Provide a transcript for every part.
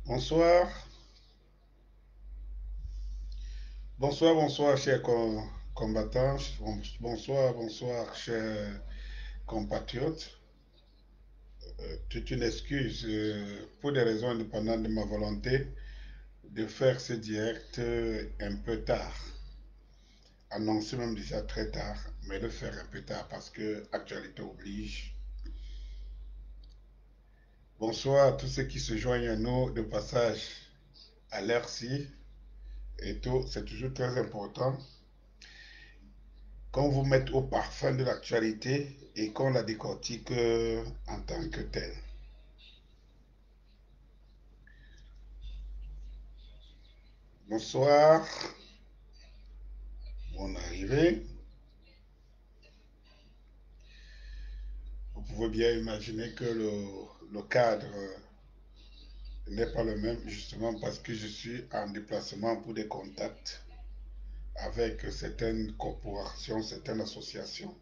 Bonsoir, bonsoir, chers combattants. Bonsoir, chers compatriotes. Toute une excuse pour des raisons indépendantes de ma volonté de faire ce direct un peu tard. Annoncé même déjà très tard, mais de faire un peu tard parce que actualité oblige. Bonsoir à tous ceux qui se joignent à nous de passage à l'heure-ci. Et tout, c'est toujours très important qu'on vous mette au parfum de l'actualité et qu'on la décortique en tant que telle. Bonsoir, bon arrivée. Vous pouvez bien imaginer que le cadre n'est pas le même, justement parce que je suis en déplacement pour des contacts avec certaines corporations, certaines associations.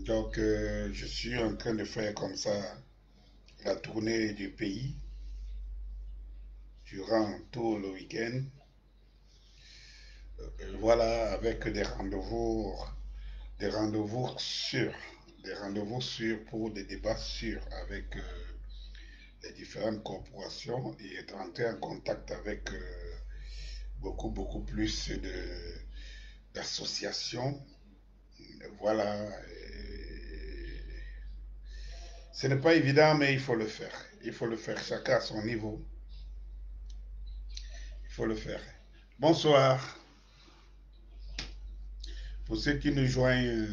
Donc, je suis en train de faire comme ça la tournée du pays durant tout le week-end. Voilà, avec des rendez-vous sûrs, des rendez-vous sûrs pour des débats sûrs avec les différentes corporations et être entré en contact avec beaucoup plus d'associations. Voilà. Ce n'est pas évident, mais il faut le faire. Il faut le faire, chacun à son niveau. Il faut le faire. Bonsoir. Pour ceux qui nous joignent,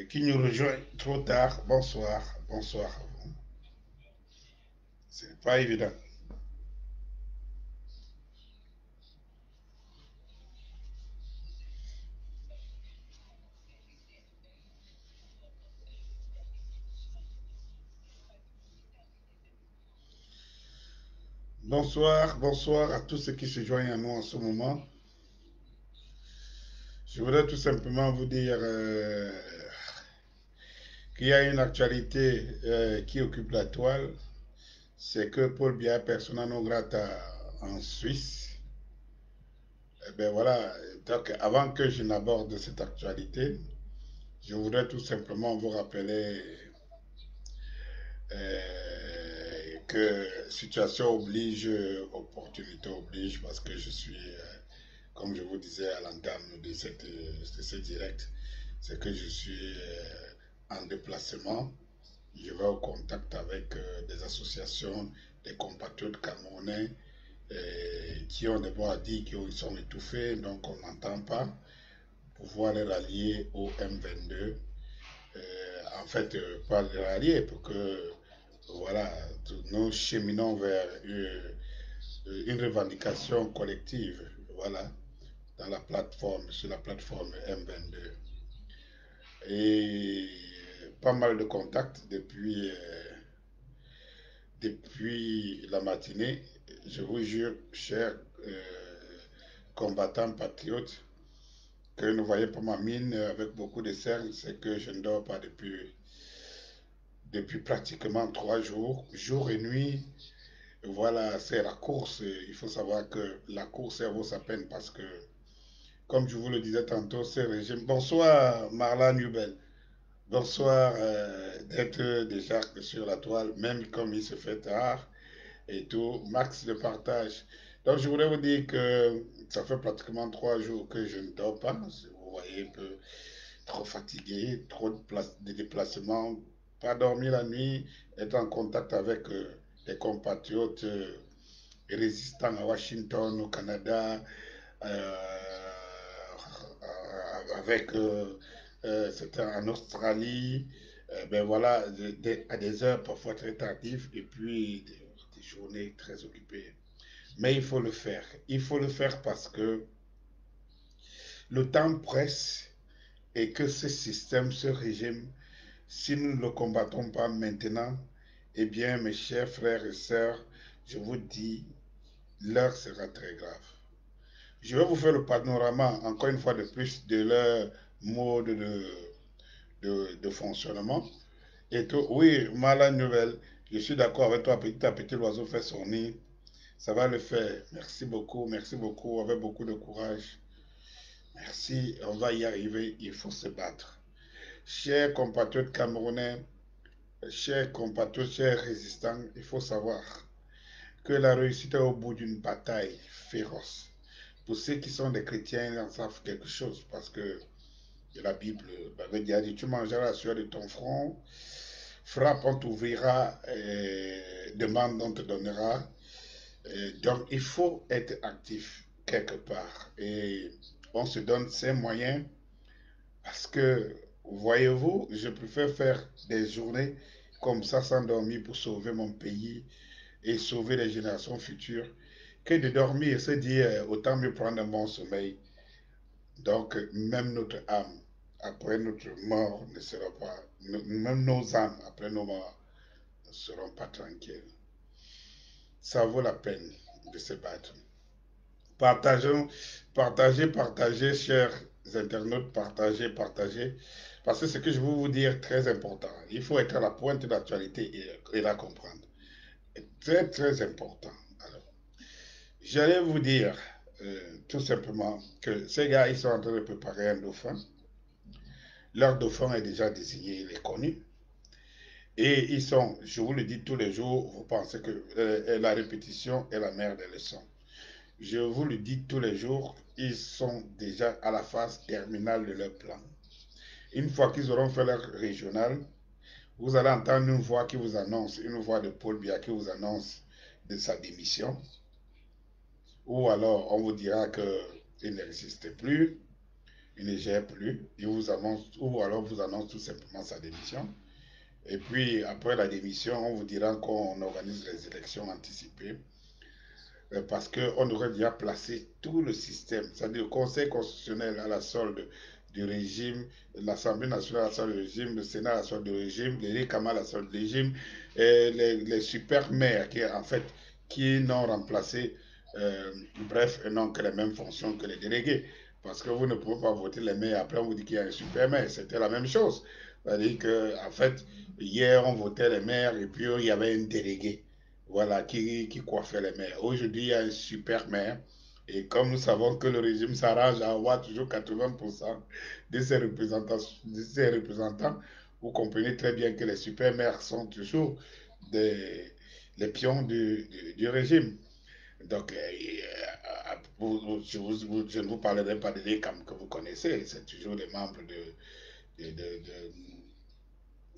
qui nous rejoignent trop tard, bonsoir. Bonsoir à vous. C'est pas évident. Bonsoir à tous ceux qui se joignent à nous en ce moment. Je voudrais tout simplement vous dire qu'il y a une actualité qui occupe la toile. C'est que Paul Biya, persona non grata en Suisse. Eh bien voilà, donc avant que je n'aborde cette actualité, je voudrais tout simplement vous rappeler que situation oblige, opportunité oblige, parce que je suis comme je vous disais à l'entame de ce direct, c'est que je suis en déplacement. Je vais au contact avec des associations, des compatriotes camerounais qui ont des voix à dire, qui sont étouffés, donc on n'entend pas, pouvoir les rallier au M22. En fait, pas les rallier pour que voilà, nous cheminons vers une revendication collective. Voilà, dans la plateforme, sur la plateforme M22. Et pas mal de contacts depuis la matinée. Je vous jure, chers combattants patriotes, que ne voyez pas ma mine avec beaucoup de cernes, c'est que je ne dors pas depuis pratiquement 3 jours, jour et nuit. Voilà, c'est la course. Il faut savoir que la course, elle vaut sa peine parce que, comme je vous le disais tantôt, ce régime. Bonsoir, Marla Nubel. Bonsoir d'être déjà sur la toile, même comme il se fait tard et tout. Max de partage. Donc, je voudrais vous dire que ça fait pratiquement 3 jours que je ne dors pas. Vous voyez un peu trop fatigué, trop de déplacements, pas dormir la nuit, être en contact avec des compatriotes résistants à Washington, au Canada, euh, avec c'était en Australie, ben voilà, à des heures parfois très tardives et puis des journées très occupées. Mais il faut le faire parce que le temps presse et que ce système, ce régime, si nous ne le combattons pas maintenant, eh bien, mes chers frères et sœurs, je vous dis, l'heure sera très grave. Je vais vous faire le panorama, encore une fois de plus, de leur mode de fonctionnement. Et tout, oui, mala nouvelle. Je suis d'accord avec toi, petit à petit, l'oiseau fait son nid. Ça va le faire. Merci beaucoup, avec beaucoup de courage. Merci, on va y arriver, il faut se battre. Chers compatriotes camerounais, chers compatriotes, chers résistants, il faut savoir que la réussite est au bout d'une bataille féroce. Pour ceux qui sont des chrétiens, ils en savent quelque chose parce que la Bible avait déjà dit, tu mangeras la sueur de ton front, frappe, on t'ouvrira, demande, on te donnera. Donc, il faut être actif quelque part. Et on se donne ces moyens parce que, voyez-vous, je préfère faire des journées comme ça sans dormir pour sauver mon pays et sauver les générations futures que de dormir et se dire autant mieux prendre un bon sommeil. Donc, même notre âme, après notre mort, ne sera pas, même nos âmes, après nos morts, ne seront pas tranquilles. Ça vaut la peine de se battre. Partageons, partagez, chers internautes, partagez. Parce que ce que je veux vous dire, très important. Il faut être à la pointe de l'actualité et la comprendre. Très important. Alors, j'allais vous dire tout simplement que ces gars, ils sont en train de préparer un dauphin. Leur dauphin est déjà désigné, il est connu. Et ils sont, je vous le dis tous les jours, vous pensez que la répétition est la mère des leçons. Je vous le dis tous les jours, ils sont déjà à la phase terminale de leur plan. Une fois qu'ils auront fait leur régional, vous allez entendre une voix qui vous annonce, une voix de Paul Biya qui vous annonce de sa démission. Ou alors on vous dira qu'il n'existe plus, il ne gère plus, il vous annonce, ou alors vous annonce tout simplement sa démission. Et puis après la démission, on vous dira qu'on organise les élections anticipées parce qu'on aurait déjà placé tout le système, c'est-à-dire le Conseil constitutionnel à la solde du régime, l'Assemblée nationale à la solde du régime, le Sénat à la solde du régime, les Rikama à la solde du régime, et les super maires qui, en fait, qui n'ont remplacé, bref, n'ont que les mêmes fonctions que les délégués. Parce que vous ne pouvez pas voter les maires, après on vous dit qu'il y a un super maire, c'était la même chose. C'est-à-dire que, en fait, hier on votait les maires et puis il y avait un délégué, voilà, qui coiffait les maires. Aujourd'hui, il y a un super maire. Et comme nous savons que le régime s'arrange à avoir toujours 80% de ses représentants, vous comprenez très bien que les super maires sont toujours les pions du régime. Donc, je ne vous parlerai pas de l'ECAM que vous connaissez, c'est toujours des membres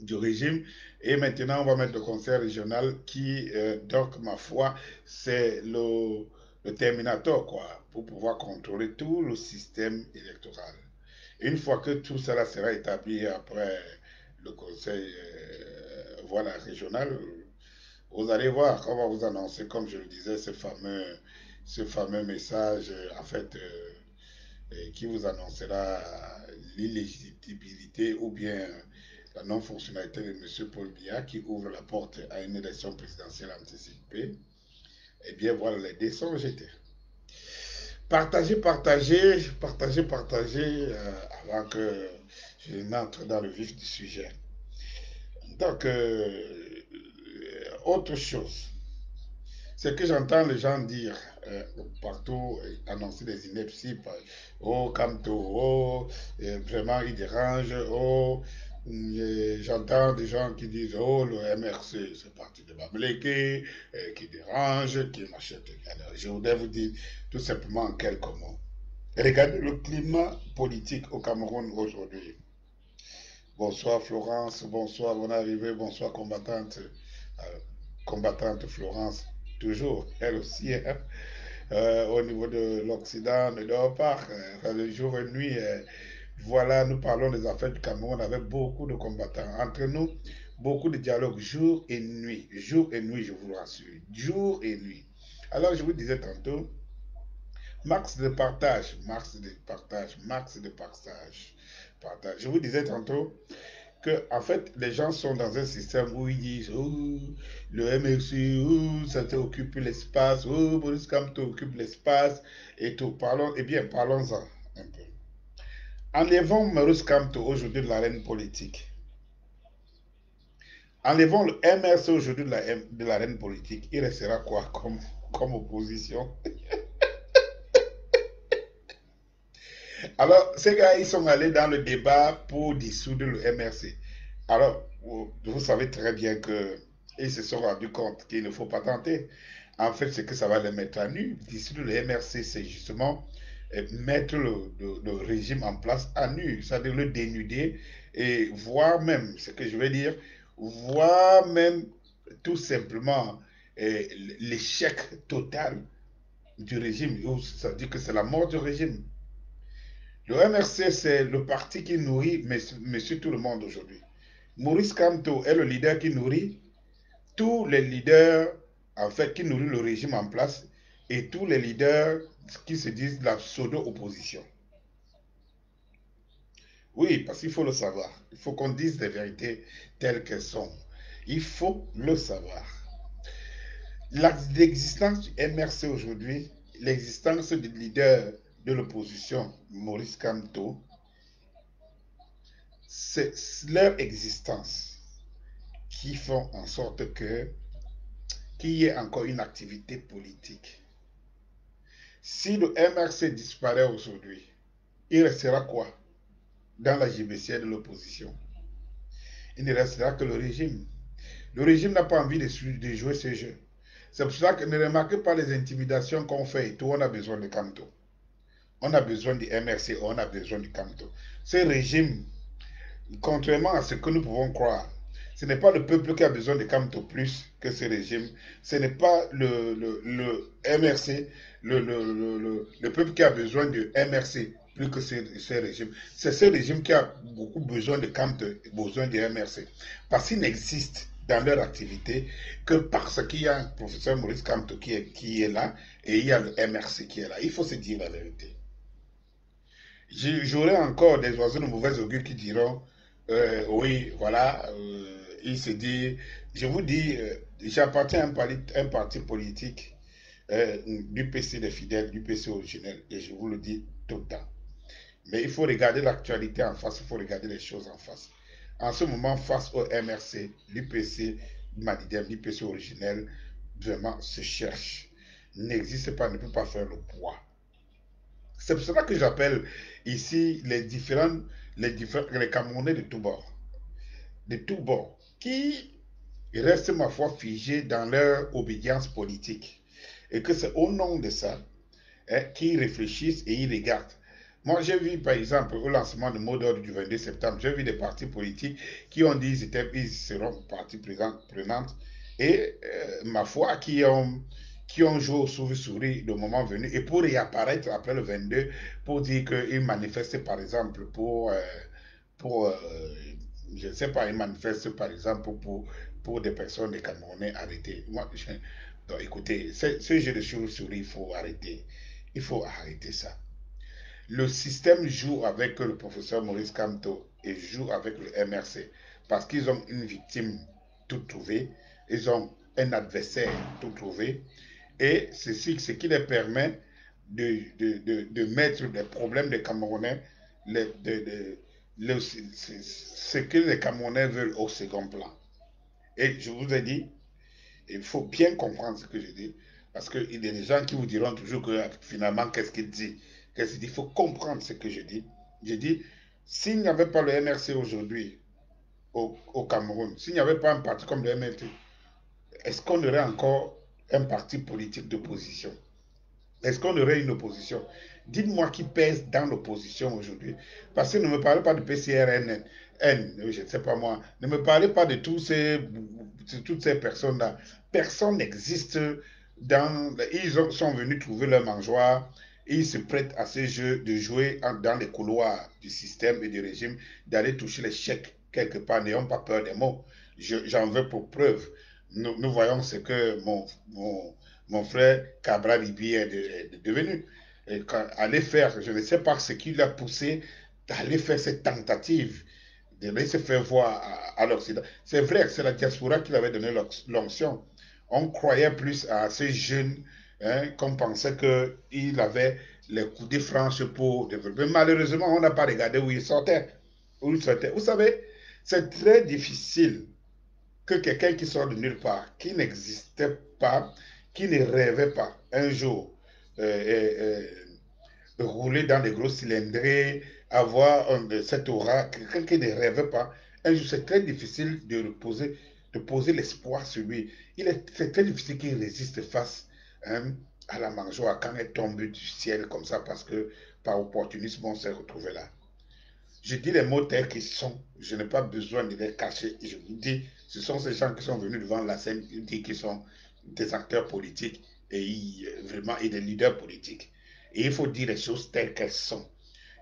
du régime. Et maintenant, on va mettre le conseil régional qui, donc, ma foi, c'est le terminator, quoi, pour pouvoir contrôler tout le système électoral. Une fois que tout cela sera établi après le conseil voilà, régional, vous allez voir, on va vous annoncer, comme je le disais, ce fameux message, en fait, qui vous annoncera l'illégitimité ou bien la non-fonctionnalité de M. Paul Biya qui ouvre la porte à une élection présidentielle anticipée. Eh bien, voilà, les dés sont jetés. Partagez, avant que je n'entre dans le vif du sujet. Donc, autre chose, c'est que j'entends les gens dire partout, annoncer des inepties, oh, Kamto, oh, vraiment il dérange, oh, j'entends des gens qui disent, oh, le MRC, c'est parti de Bamileke, qui dérange, qui m'achète. Alors, je voudrais vous dire tout simplement en quelques mots. Regardez le climat politique au Cameroun aujourd'hui. Bonsoir Florence, bonsoir, bonne arrivée, bonsoir combattante. Combattante Florence, toujours, elle aussi, hein, au niveau de l'Occident, ne dort pas, le jour et nuit. Voilà, nous parlons des affaires du Cameroun avec beaucoup de combattants. Entre nous, beaucoup de dialogues jour et nuit, je vous le rassure, jour et nuit. Alors, je vous disais tantôt, max de partage, partage. Je vous disais tantôt, que en fait les gens sont dans un système où ils disent oh, le MRC, oh, ça t'occupe l'espace, oh, Boris Kamto occupe l'espace et tout. Parlons, eh bien, parlons-en un peu. Enlevons Boris Kamto aujourd'hui de l'arène politique. Enlevons le MRC aujourd'hui de l'arène politique. Il restera quoi comme opposition? Alors, ces gars, ils sont allés dans le débat pour dissoudre le MRC. Alors, vous savez très bien que ils se sont rendus compte qu'il ne faut pas tenter. En fait, c'est que ça va les mettre à nu. Dissoudre le MRC, c'est justement mettre le régime en place à nu, c'est-à-dire le dénuder et voire même, ce que je veux dire, voire même tout simplement l'échec total du régime. Ça dit que c'est la mort du régime. Le MRC, c'est le parti qui nourrit monsieur tout le monde aujourd'hui. Maurice Kamto est le leader qui nourrit tous les leaders, en fait, qui nourrit le régime en place et tous les leaders qui se disent la pseudo-opposition. Oui, parce qu'il faut le savoir. Il faut qu'on dise les vérités telles qu'elles sont. Il faut le savoir. L'existence du MRC aujourd'hui, l'existence du leader de l'opposition, Maurice Kamto, c'est leur existence qui font en sorte que qu'il y ait encore une activité politique. Si le MRC disparaît aujourd'hui, il restera quoi dans la JBC de l'opposition? Il ne restera que le régime. Le régime n'a pas envie de jouer ce jeu. C'est pour cela que ne remarquez pas les intimidations qu'on fait et tout, on a besoin de Kamto. On a besoin du MRC, on a besoin du Kamto. Ce régime, contrairement à ce que nous pouvons croire, ce n'est pas le peuple qui a besoin de Kamto plus que ce régime. Ce n'est pas le MRC, le peuple qui a besoin de MRC plus que ce régime. C'est ce régime qui a beaucoup besoin de Kamto, besoin de MRC. Parce qu'il n'existe dans leur activité que parce qu'il y a un professeur Maurice Kamto qui est là et il y a le MRC qui est là. Il faut se dire la vérité. J'aurai encore des oiseaux de mauvais augure qui diront oui, voilà, il se dit, je vous dis, j'appartiens à un parti politique du PC des fidèles, du PC originel, et je vous le dis tout le temps. Mais il faut regarder l'actualité en face, il faut regarder les choses en face. En ce moment, face au MRC, l'UPC Madidem, l'UPC originel, vraiment se cherche. N'existe pas, ne peut pas faire le poids. C'est pour cela que j'appelle ici les Camerounais de tous bords, qui restent, ma foi, figés dans leur obédience politique. Et que c'est au nom de ça qu'ils réfléchissent et ils regardent. Moi, j'ai vu, par exemple, au lancement de mot d'ordre du 22 septembre, j'ai vu des partis politiques qui ont dit qu'ils seront partie prenante et, ma foi, qui ont joué au souris le moment venu et pour réapparaître après le 22 pour dire qu'ils manifestent, par exemple, pour je ne sais pas, ils manifestent, par exemple, pour des personnes, des Camerounais arrêtés. Donc, écoutez, ce jeu de souris, il faut arrêter. Il faut arrêter ça. Le système joue avec le professeur Maurice Kamto et joue avec le MRC parce qu'ils ont une victime tout trouvée, ils ont un adversaire tout trouvé et ceci, ce qui les permet de mettre les problèmes des Camerounais, ce que les Camerounais veulent au second plan. Et je vous ai dit, il faut bien comprendre ce que je dis, parce qu'il y a des gens qui vous diront toujours que finalement, qu'est-ce qu'il dit? Qu'est-ce qu'il dit? Il faut comprendre ce que je dis. Je dis, s'il n'y avait pas le MRC aujourd'hui au Cameroun, s'il n'y avait pas un parti comme le MRC, est-ce qu'on aurait encore un parti politique d'opposition? Est-ce qu'on aurait une opposition? Dites-moi qui pèse dans l'opposition aujourd'hui. Parce que ne me parlez pas de PCRN, je ne sais pas moi. Ne me parlez pas de toutes ces personnes-là. Personne n'existe dans. Sont venus trouver leur mangeoire. Ils se prêtent à ce jeu de jouer dans les couloirs du système et du régime, d'aller toucher les chèques quelque part. N'ayons pas peur des mots. J'en veux pour preuve. Nous voyons ce que mon frère Cabral Libi est devenu. Et aller faire, je ne sais pas ce qui l'a poussé d'aller faire cette tentative, de se faire voir à l'Occident. C'est vrai que c'est la diaspora qui lui avait donné l'onction. On croyait plus à ces jeunes qu'on pensait qu'il avait les coups de franche pour développer. Malheureusement, on n'a pas regardé où il sortait. Où il sortait. Vous savez, c'est très difficile que quelqu'un qui sort de nulle part, qui n'existait pas, qui ne rêvait pas un jour rouler dans des gros cylindrés, avoir cette aura, quelqu'un qui ne rêvait pas, un jour c'est très difficile de poser l'espoir sur lui. C'est très difficile qu'il résiste face hein, à la mangeoire quand elle tombe du ciel comme ça parce que par opportunisme on s'est retrouvé là. Je dis les mots tels qu'ils sont. Je n'ai pas besoin de les cacher. Je vous dis, ce sont ces gens qui sont venus devant la scène, ils disent qu'ils sont des acteurs politiques vraiment, et des leaders politiques. Et il faut dire les choses telles qu'elles sont.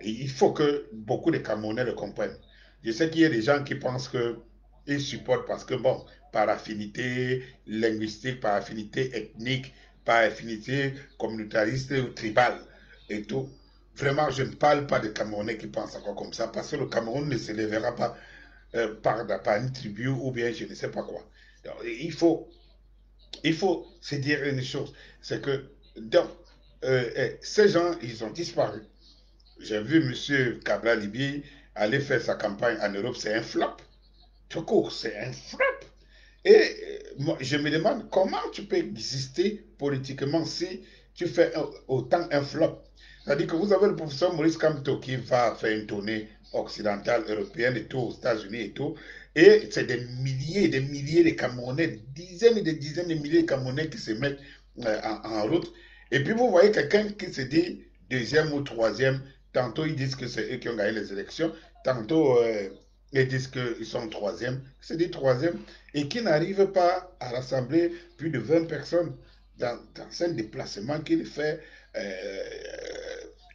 Et il faut que beaucoup de Camerounais le comprennent. Je sais qu'il y a des gens qui pensent qu'ils supportent parce que, bon, par affinité linguistique, par affinité ethnique, par affinité communautariste ou tribale et tout, vraiment, je ne parle pas de Camerounais qui pensent encore comme ça, parce que le Cameroun ne se lèvera pas par une tribu ou bien je ne sais pas quoi. Donc, il faut se dire une chose, c'est que donc, ces gens, ils ont disparu. J'ai vu M. Cabral Libi aller faire sa campagne en Europe, c'est un flop. Tout court, c'est un flop. Et moi, je me demande comment tu peux exister politiquement si tu fais autant un flop. C'est-à-dire que vous avez le professeur Maurice Kamto qui va faire une tournée occidentale, européenne et tout, aux États-Unis et tout. Et c'est des milliers de Camerounais, dizaines et des dizaines de milliers de Camerounais qui se mettent en route. Et puis vous voyez quelqu'un qui se dit deuxième ou troisième. Tantôt ils disent que c'est eux qui ont gagné les élections. Tantôt ils disent qu'ils sont troisième. C'est des troisième et qui n'arrive pas à rassembler plus de 20 personnes dans un déplacement qu'il fait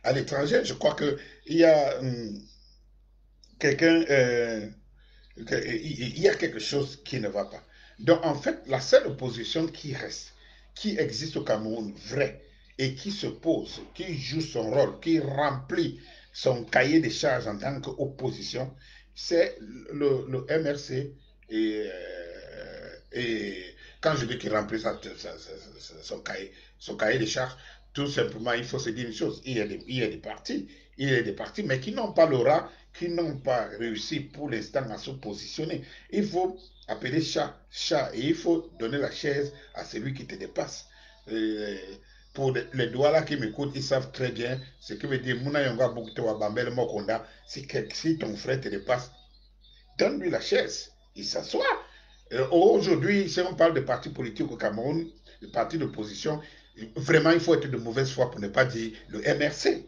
à l'étranger. Je crois qu'il y a quelqu'un, il y a quelque chose qui ne va pas. Donc en fait, la seule opposition qui reste, qui existe au Cameroun, vrai, et qui se pose, qui joue son rôle, qui remplit son cahier de charges en tant qu'opposition, c'est le MRC et quand je dis qu'il remplit son cahier de charges, tout simplement, il faut se dire une chose, il y a des partis, il y a des partis, mais qui n'ont pas l'aura, qui n'ont pas réussi pour l'instant à se positionner. Il faut appeler chat, chat, et il faut donner la chaise à celui qui te dépasse. Euh, pour les Douala qui m'écoutent, ils savent très bien ce que veut dire Mouna Yonga Bouktewa Bambel Mokonda. Si ton frère te dépasse, donne-lui la chaise. Il s'assoit. Aujourd'hui, si on parle de partis politiques au Cameroun, de partis d'opposition, vraiment, il faut être de mauvaise foi pour ne pas dire le MRC.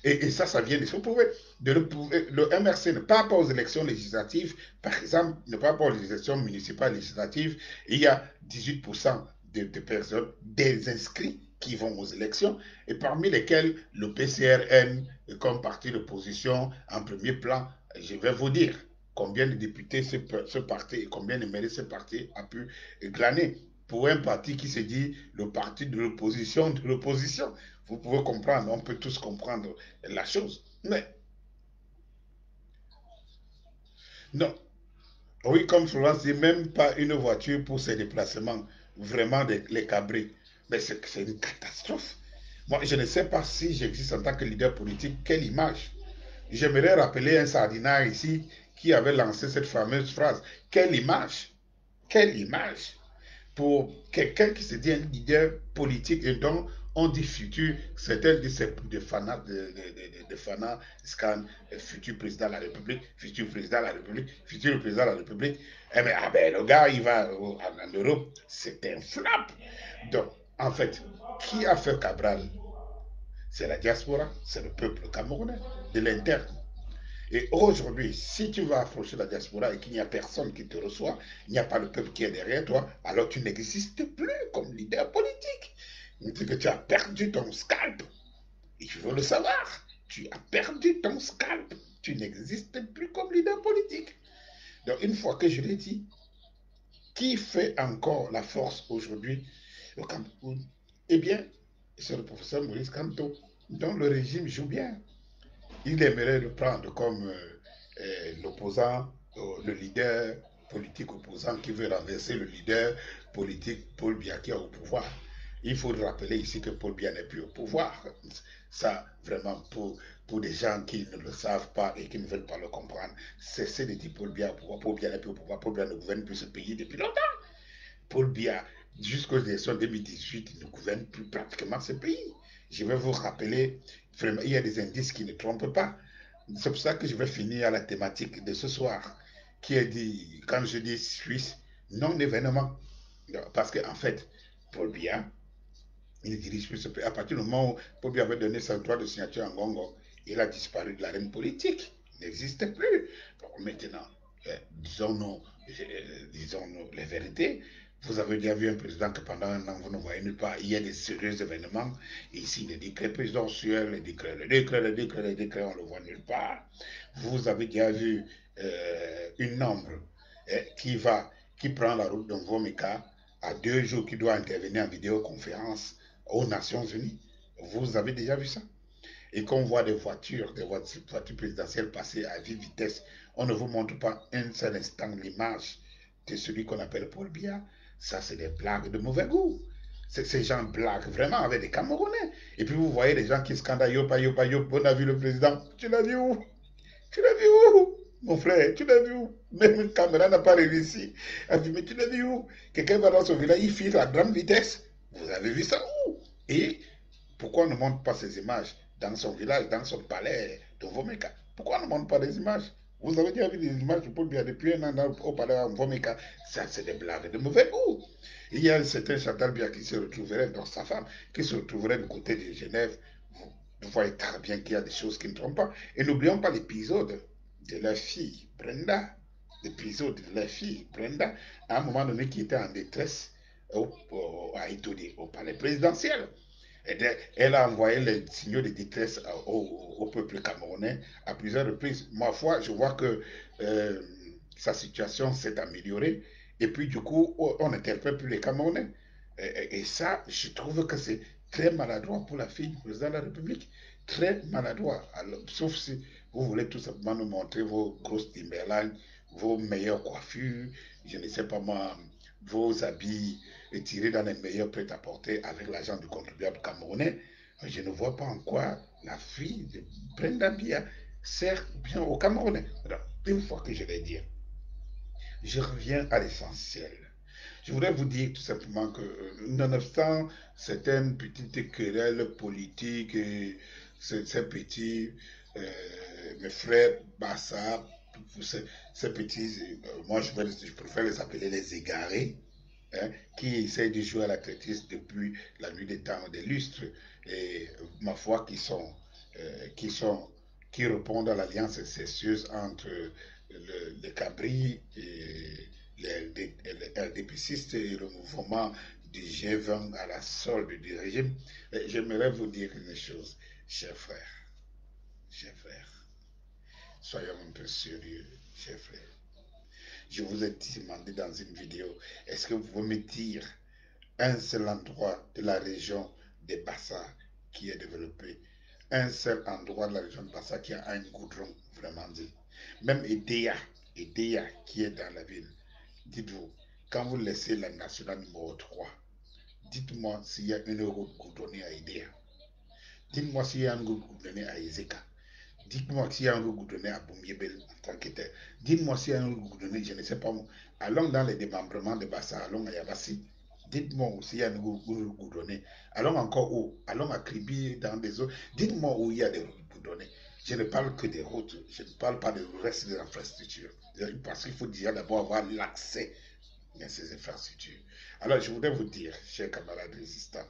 Et ça, ça vient de se prouver. Le MRC ne part pas aux élections législatives. Par exemple, ne part pas aux élections municipales législatives. Il y a 18% de personnes, des inscrits qui vont aux élections, et parmi lesquels le PCRN, comme parti d'opposition, en premier plan, je vais vous dire combien de députés ce parti et combien de maires ce parti a pu glaner pour un parti qui se dit le parti de l'opposition de l'opposition. Vous pouvez comprendre, on peut tous comprendre la chose. Mais non, oui, comme Florence dit, même pas une voiture pour ses déplacements, vraiment les cabris. Mais c'est une catastrophe. Moi, je ne sais pas si j'existe en tant que leader politique, quelle image. J'aimerais rappeler un sardinat ici qui avait lancé cette fameuse phrase. Quelle image! Quelle image! Pour quelqu'un qui se dit un leader politique et dont on dit futur, certains disent de Fana, de Fana Scan, futur président de la République, futur président de la République, futur président de la République. Eh bien, ah ben, le gars, il va en Europe, c'est un flap. Donc, en fait, qui a fait Cabral? C'est la diaspora, c'est le peuple camerounais, de l'interne. Et aujourd'hui, si tu vas approcher la diaspora et qu'il n'y a personne qui te reçoit, il n'y a pas le peuple qui est derrière toi, alors tu n'existes plus comme leader politique. C'est que tu as perdu ton scalp. Et je veux le savoir. Tu as perdu ton scalp. Tu n'existes plus comme leader politique. Donc, une fois que je l'ai dit, qui fait encore la force aujourd'hui au Cameroun? Eh bien, c'est le professeur Maurice Kamto, dont le régime joue bien. Il aimerait le prendre comme l'opposant, le leader politique opposant qui veut renverser le leader politique Paul Biya qui est au pouvoir. Il faut rappeler ici que Paul Biya n'est plus au pouvoir. Ça, vraiment, pour des gens qui ne le savent pas et qui ne veulent pas le comprendre, cessez de dire Paul Biya au pouvoir. Paul Biya n'est plus au pouvoir. Paul Biya ne gouverne plus ce pays depuis longtemps. Paul Biya, jusqu'aux élections 2018, il ne gouverne plus pratiquement ce pays. Je vais vous rappeler, vraiment, il y a des indices qui ne trompent pas. C'est pour ça que je vais finir à la thématique de ce soir, qui est dit, quand je dis Suisse, non-événement. Parce qu'en fait, Paul Biya, il ne dirige plus ce pays. À partir du moment où Paul Biya avait donné son droit de signature en Congo, il a disparu de l'arène politique. Il n'existe plus. Donc maintenant, disons-nous disons les vérités. Vous avez déjà vu un président que pendant un an, vous ne voyez nulle part. Il y a des sérieux événements. Ici, les décrets présidentiels, les décrets, on ne le voit nulle part. Vous avez déjà vu une nombre qui prend la route d'un Vomeka à 2 jours, qui doit intervenir en vidéoconférence aux Nations Unies. Vous avez déjà vu ça? Et qu'on voit des voitures présidentielles passer à vive vitesse, on ne vous montre pas un seul instant l'image de celui qu'on appelle Paul Biya. Ça, c'est des blagues de mauvais goût. Ces gens blaguent vraiment avec des Camerounais. Et puis vous voyez des gens qui scandent Yopa, Yopa, Yopa. On a vu le président. Tu l'as vu où? Tu l'as vu où? Mon frère, tu l'as vu où? Même une caméra n'a pas réussi à filmer. Tu l'as vu où? Quelqu'un va dans son village, il file à grande vitesse. Vous avez vu ça où? Et pourquoi on ne montre pas ces images dans son village, dans son palais de Vomeka? Pourquoi on ne montre pas des images? Vous avez déjà vu des images de Paul Biya depuis un an au palais de Vomeka? Ça, c'est des blagues de mauvais goût. Il y a un certain Chantal Biya qui se retrouverait, dans sa femme, qui se retrouverait du côté de Genève. Vous voyez très bien qu'il y a des choses qui ne trompent pas. Et n'oublions pas l'épisode de la fille Brenda. L'épisode de la fille Brenda, à un moment donné, qui était en détresse à Itodi, au palais présidentiel. Elle a envoyé les signaux de détresse au peuple camerounais à plusieurs reprises. Ma foi, je vois que sa situation s'est améliorée. Et puis, du coup, on n'interpelle plus les Camerounais. Et ça, je trouve que c'est très maladroit pour la fille du président de la République. Très maladroit. Alors, sauf si vous voulez tout simplement nous montrer vos grosses Timberland, vos meilleures coiffures, je ne sais pas moi, vos habits tirés dans les meilleurs prêt-à-porter avec l'argent du contribuable camerounais. Je ne vois pas en quoi la fille de Brenda Biya sert bien aux Camerounais. Alors, une fois que je l'ai dit, je reviens à l'essentiel. Je voudrais vous dire tout simplement que, nonobstant certaines petites querelles politiques et ces petits, mes frères Bassa, ces petits, moi je préfère les appeler les égarés, hein, qui essayent de jouer à la traîtrise depuis la nuit des temps, des lustres, et ma foi, qui sont, qui répondent à l'alliance incestueuse entre les cabris et les LDPcistes et le mouvement du G20 à la solde du régime. J'aimerais vous dire une chose, chers frères, soyons un peu sérieux, chers frères. Je vous ai demandé dans une vidéo, est-ce que vous pouvez me dire un seul endroit de la région des Bassa qui est développé, un seul endroit de la région de Bassa qui a un goudron vraiment dit. Même Edea qui est dans la ville, dites-vous, quand vous laissez la nationale numéro 3, dites-moi s'il y a une route goudronnée à Edea. Dites-moi s'il y a une route goudronnée à Ezeka. Dites-moi s'il y a un route goudronné à Boumiébel en tant que tel. Dites-moi s'il y a un route goudronné, je ne sais pas. Allons dans les démembrements de Bassa, allons à Yabassi. Dites-moi s'il y a un route goudronné. Allons encore où? Allons à Kribi, dans des eaux. Dites-moi où il y a des routes goudronnées. Je ne parle que des routes, je ne parle pas du reste des infrastructures. Parce qu'il faut déjà d'abord avoir l'accès à ces infrastructures. Alors, je voudrais vous dire, chers camarades résistants,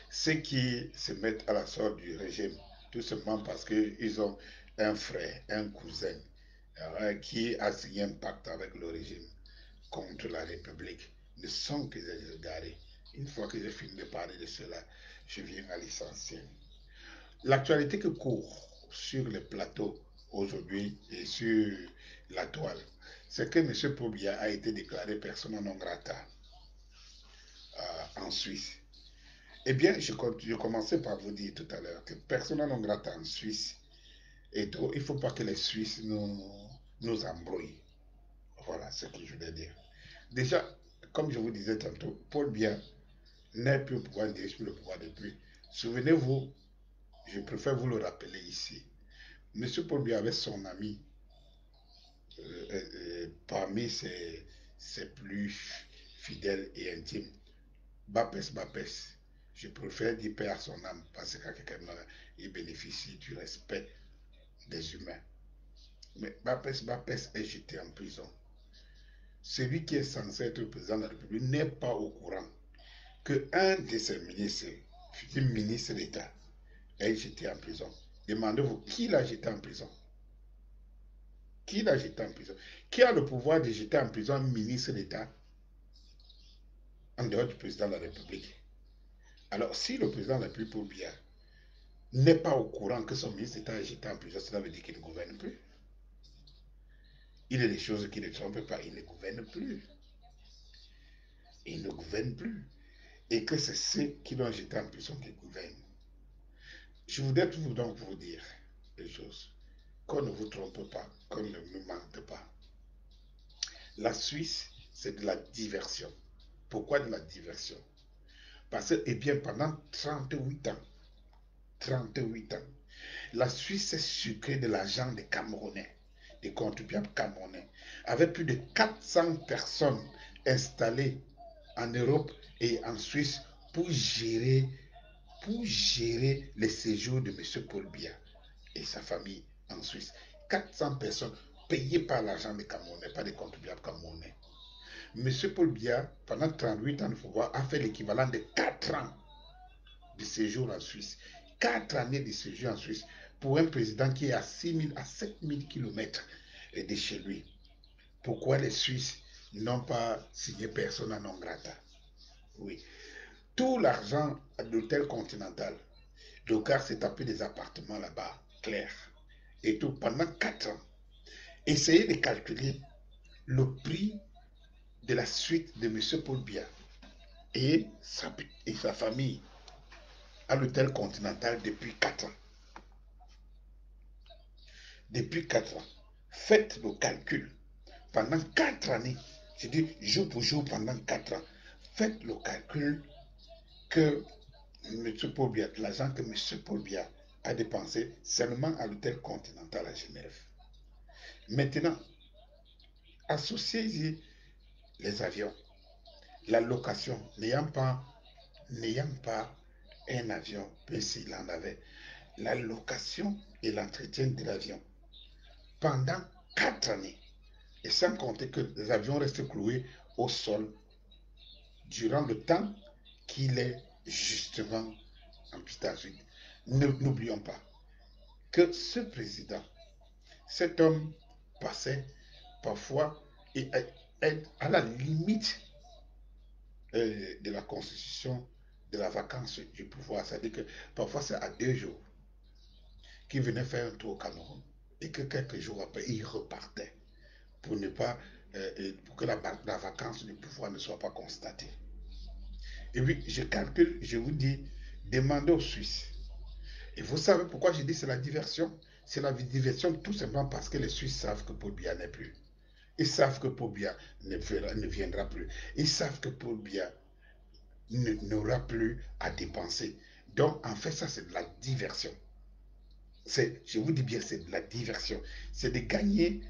ceux qui se mettent à la sorte du régime, tout simplement parce qu'ils ont un frère, un cousin, qui a signé un pacte avec le régime contre la République, ne sont que des égarés. Une fois que j'ai fini de parler de cela, je viens à l'essentiel. L'actualité que court sur les plateaux aujourd'hui et sur la toile, c'est que M. Paul Biya a été déclaré persona non grata en Suisse. Eh bien, je commençais par vous dire tout à l'heure que persona non grata en Suisse, et donc, il ne faut pas que les Suisses nous embrouillent. Voilà ce que je voulais dire. Déjà, comme je vous disais tantôt, Paul Biya n'est plus au pouvoir, ne dirige plus le pouvoir depuis. Souvenez-vous, je préfère vous le rappeler ici. M. Paul Biya avait son ami parmi ses plus fidèles et intimes, Bapes Bapes. Je préfère dire paix à son âme parce qu'à quelqu'un il bénéficie du respect des humains. Mais Bapes Bapes est jeté en prison. Celui qui est censé être le président de la République n'est pas au courant qu'un de ses ministres, un ministre d'État, est jeté en prison. Demandez-vous qui l'a jeté en prison? Qui l'a jeté en prison? Qui a le pouvoir de jeter en prison un ministre d'État en dehors du président de la République? Alors, si le président de la République, Paul Biya, n'est pas au courant que son ministre d'État est jeté en prison, cela veut dire qu'il ne gouverne plus. Il y a des choses qui ne trompent pas, il ne gouverne plus. Il ne gouverne plus. Et que c'est ceux qui l'ont jeté en prison qui gouvernent. Je voudrais donc vous dire des choses. Qu'on ne vous trompe pas, qu'on ne nous mente pas. La Suisse, c'est de la diversion. Pourquoi de la diversion? Parce que, eh bien, pendant 38 ans, la Suisse s'est sucrée de l'argent des Camerounais, des contribuables camerounais, avec plus de 400 personnes installées en Europe et en Suisse pour gérer les séjours de M. Paul Biya et sa famille en Suisse. 400 personnes payées par l'argent des Camerounais, pas des contribuables camerounais. M. Paul Biya, pendant 38 ans de pouvoir, a fait l'équivalent de 4 ans de séjour en Suisse. 4 années de séjour en Suisse pour un président qui est à 6 000 à 7 000 km de chez lui. Pourquoi les Suisses n'ont pas signé persona non grata? Oui. Tout l'argent de l'hôtel Continental, Docard s'est tapé des appartements là-bas, clair. Et tout, pendant 4 ans. Essayez de calculer le prix de la suite de M. Paul Biya et sa famille à l'hôtel Continental depuis 4 ans. Depuis 4 ans. Faites le calcul. Pendant 4 années, je dis jour pour jour pendant 4 ans, faites le calcul que M. Paul Biya, l'argent que M. Paul Biya a dépensé seulement à l'hôtel Continental à Genève. Maintenant, associez-y les avions, la location, n'ayant pas un avion, même s'il en avait, la location et l'entretien de l'avion pendant 4 années, et sans compter que les avions restent cloués au sol durant le temps qu'il est justement en pistage. N'oublions pas que ce président, cet homme passait parfois et à la limite de la constitution de la vacance du pouvoir. C'est-à-dire que parfois c'est à 2 jours qu'il venait faire un tour au Cameroun et que quelques jours après il repartait pour ne pas pour que la vacance du pouvoir ne soit pas constatée. Et oui, je calcule, je vous dis, demandez aux Suisses. Et vous savez pourquoi je dis c'est la diversion? C'est la diversion tout simplement parce que les Suisses savent que Paul Biya n'est plus. Ils savent que Paul Biya ne viendra plus. Ils savent que Paul Biya n'aura plus à dépenser. Donc, en fait, ça, c'est de la diversion. Je vous dis bien, c'est de la diversion. C'est de gagner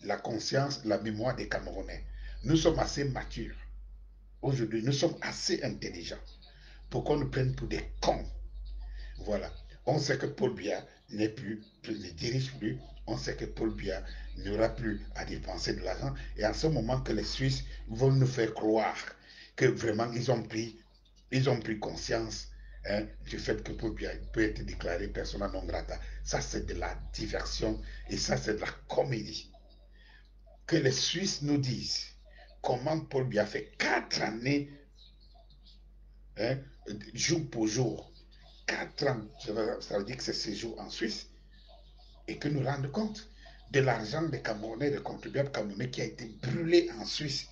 la conscience, la mémoire des Camerounais. Nous sommes assez matures. Aujourd'hui, nous sommes assez intelligents pour qu'on nous prenne pour des cons. Voilà. On sait que Paul Biya ne dirige plus. On sait que Paul Biya n'aura plus à dépenser de l'argent. Et en ce moment que les Suisses vont nous faire croire que vraiment ils ont pris conscience du fait que Paul Biya peut être déclaré persona non grata. Ça, c'est de la diversion et ça, c'est de la comédie. Que les Suisses nous disent comment Paul Biya fait 4 années, jour pour jour, 4 ans, ça veut dire que c'est séjour en Suisse, et que nous rendons compte de l'argent des Camerounais, des contribuables camerounais qui a été brûlé en Suisse.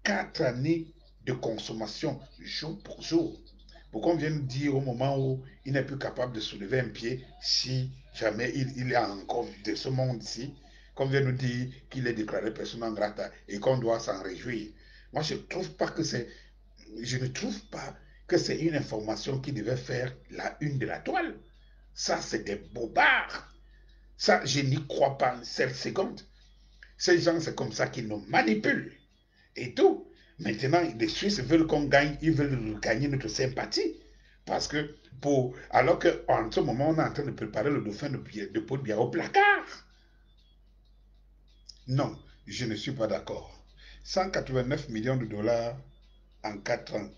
4 années de consommation jour pour jour. Pour qu'on vienne dire au moment où il n'est plus capable de soulever un pied, si jamais il est encore de ce monde-ci, qu'on vient nous dire qu'il est déclaré persona non grata et qu'on doit s'en réjouir. Moi, je ne trouve pas que c'est je ne trouve pas que c'est une information qui devait faire la une de la toile. Ça, c'est des bobards. Ça, je n'y crois pas une seule seconde. Ces gens, c'est comme ça qu'ils nous manipulent. Et tout. Maintenant, les Suisses veulent qu'on gagne, ils veulent gagner notre sympathie. Parce que, alors qu'en ce moment, on est en train de préparer le dauphin de Paul Biya au placard. Non, je ne suis pas d'accord. 189 millions de dollars en 4 ans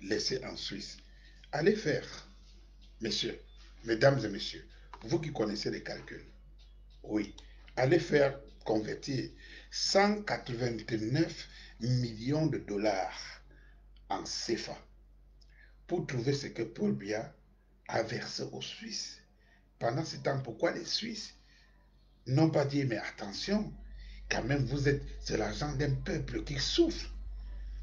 laissés en Suisse. Allez faire, messieurs, mesdames et messieurs, vous qui connaissez les calculs, oui, allez faire convertir 189 millions de dollars en CFA pour trouver ce que Paul Biya a versé aux Suisses. Pendant ce temps, pourquoi les Suisses n'ont pas dit, mais attention, quand même, c'est l'argent d'un peuple qui souffre.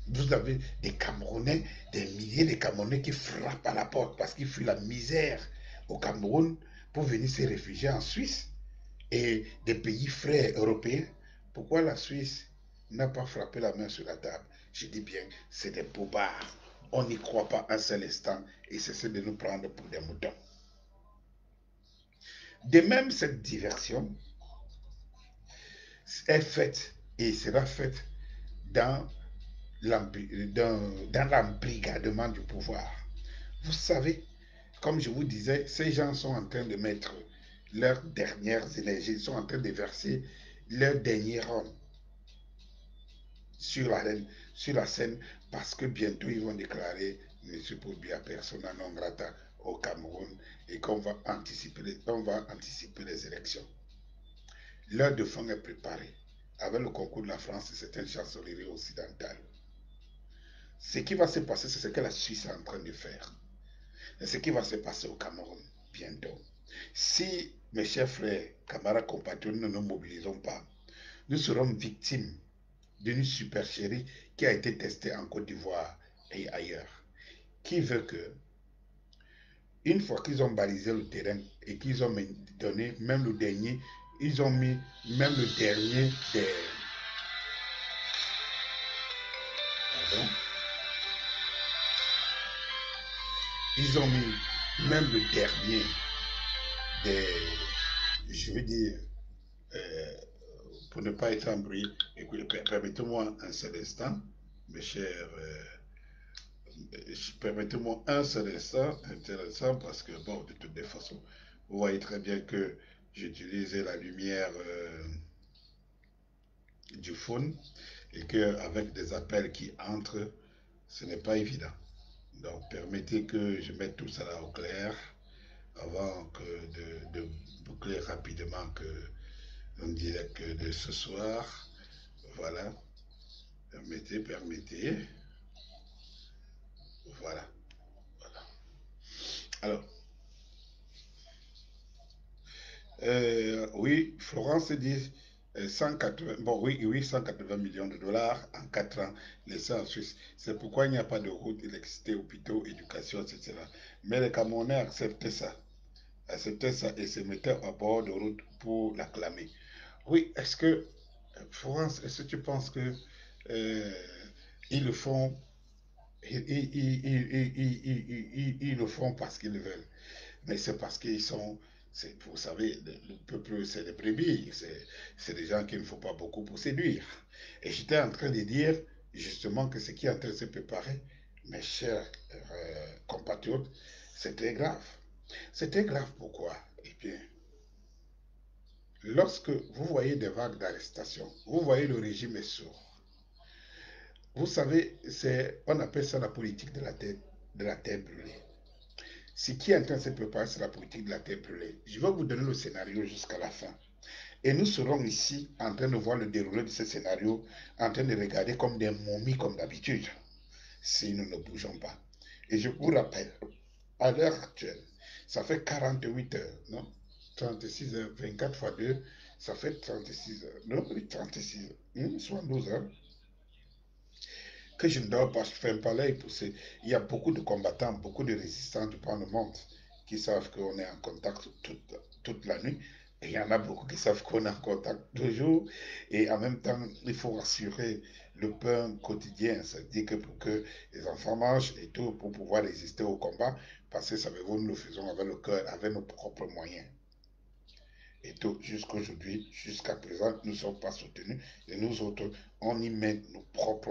Vous avez des Camerounais, des milliers de Camerounais qui frappent à la porte parce qu'ils fuient la misère au Cameroun pour venir se réfugier en Suisse et des pays frères européens. Pourquoi la Suisse n'a pas frappé la main sur la table? Je dis bien, c'est des bobards. On n'y croit pas un seul instant et c'est de nous prendre pour des moutons. De même, cette diversion est faite et sera faite dans l'embrigadement du pouvoir. Vous savez, comme je vous disais, ces gens sont en train de mettre leurs dernières énergies, sont en train de verser leur dernier rhum sur la scène parce que bientôt ils vont déclarer M. Paul Biya persona non grata au Cameroun et qu'on va anticiper les élections. Leur défunt est préparé. Avec le concours de la France, c'est une chancellerie occidentale. Ce qui va se passer, c'est ce que la Suisse est en train de faire. C'est ce qui va se passer au Cameroun bientôt. Si, mes chers frères, camarades compatriotes, nous ne nous mobilisons pas, nous serons victimes d'une supercherie qui a été testée en Côte d'Ivoire et ailleurs. Qui veut que, une fois qu'ils ont balisé le terrain et qu'ils ont donné même le dernier, ils ont mis même le dernier des... Pardon? Ils ont mis même le dernier des... Je veux dire... pour ne pas être en bruit, permettez-moi un seul instant, mes chers... permettez-moi un seul instant, intéressant, parce que, bon, de toutes les façons, vous voyez très bien que j'utilise la lumière du phone et qu'avec des appels qui entrent, ce n'est pas évident. Donc, permettez que je mette tout ça là au clair avant de boucler rapidement un direct de ce soir. Voilà. Permettez. Voilà. Alors, oui, Florence dit 180, bon, oui, 180 millions de dollars en 4 ans laissés en Suisse. C'est pourquoi il n'y a pas de route, électricité, hôpitaux, éducation, etc. Mais les Camerounais acceptaient ça et se mettaient à bord de route pour l'acclamer. Oui, est-ce que, Florence, est-ce que tu penses que ils le font, ils le font parce qu'ils le veulent? Mais c'est parce qu'ils sont, vous savez, le peuple, c'est des brebis, c'est des gens qu'il ne faut pas beaucoup pour séduire. Et j'étais en train de dire justement que ce qui est en train de se préparer, mes chers compatriotes, c'est très grave. C'est très grave pourquoi? Eh bien, lorsque vous voyez des vagues d'arrestation, vous voyez le régime est sourd. Vous savez, on appelle ça la politique de la terre brûlée. Ce qui est en train de se préparer, c'est la politique de la terre brûlée. Je vais vous donner le scénario jusqu'à la fin. Et nous serons ici en train de voir le déroulé de ce scénario, en train de regarder comme des momies comme d'habitude, si nous ne bougeons pas. Et je vous rappelle, à l'heure actuelle, ça fait 48 heures, non? 36 heures, 24 fois 2, ça fait 36 heures. Non, oui, 36 heures, 72 heures. Que je ne dors pas, je fais un palais poussé. Il y a beaucoup de combattants, beaucoup de résistants du pan le monde qui savent qu'on est en contact toute la nuit. Et il y en a beaucoup qui savent qu'on est en contact toujours. Et en même temps, il faut rassurer le pain quotidien. C'est-à-dire que pour que les enfants mangent et tout, pour pouvoir résister au combat, parce que savez-vous, nous le faisons avec le cœur, avec nos propres moyens. Et tout, jusqu'à aujourd'hui, jusqu'à présent, nous ne sommes pas soutenus. Et nous autres, on y met nos propres